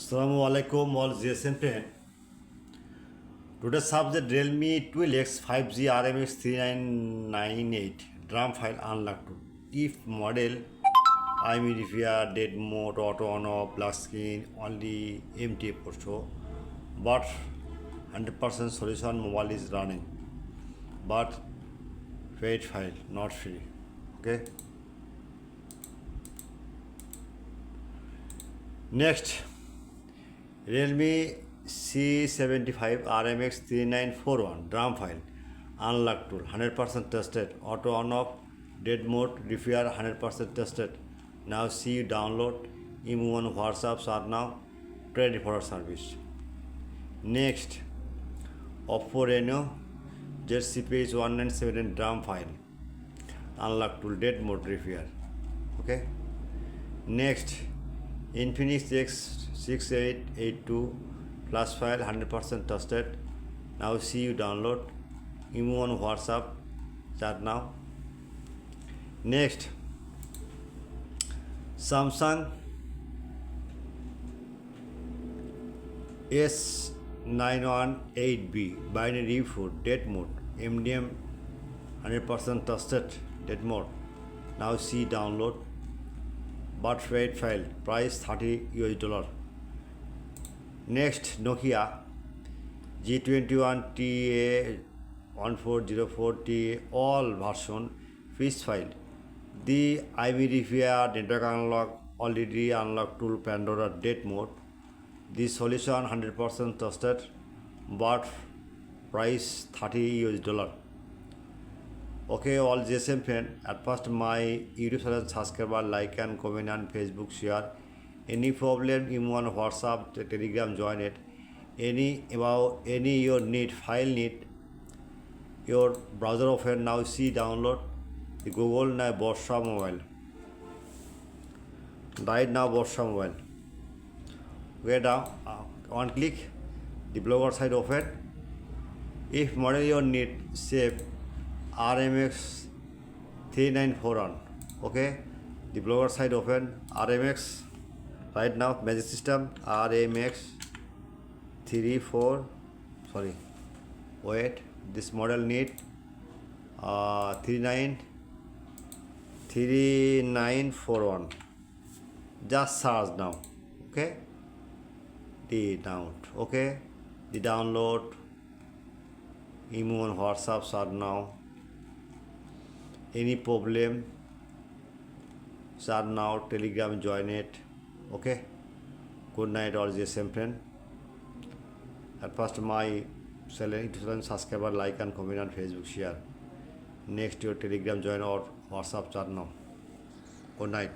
Assalamu alaikum all GSM friend. Today's subject Realme 12X 5G RMX 3998 drum file unlocked. If model iMedia dead mode auto on off black screen only empty show, but 100% solution mobile is running, but paid file not free. Okay. Next, Realme C75 RMX 3941 drum file unlock tool 100% tested, auto on off dead mode repair 100% tested. Now see download emu on WhatsApps are now ready for service. Next, Oppo Reno ZCPH 197 drum file unlock tool dead mode repair. Okay. Next, INFINIX X6882 flash file 100% tested. Now see you download emu on WhatsApp chat now. Next, Samsung S918B binary food dead mode MDM 100% tested dead mode. Now see download but paid file price $30. Next, Nokia G21TA 1404TA all version fish file. The iMedia network unlock already unlocked tool Pandora dead mode. The solution 100% tested but price $30. Okay, all GSM friend, at first my YouTube channel subscriber, like and comment and Facebook share. Any problem, email on WhatsApp, Telegram join it. Any your need, file need, your browser open now see download the Google now Borsha Mobile. Right now Borsha Mobile. Get down, one click, the blogger site open. If model your need, save RMX 3941. Okay, the blogger site open RMX. Right now magic system RMX this model need 3941. Just search now. Okay, the download. Okay, the download emu on WhatsApp search now. Any problem search now, Telegram join it. Okay, good night all GSM friend. At first my channel subscriber, like and comment and Facebook share. Next your Telegram join or WhatsApp chat now. Good night.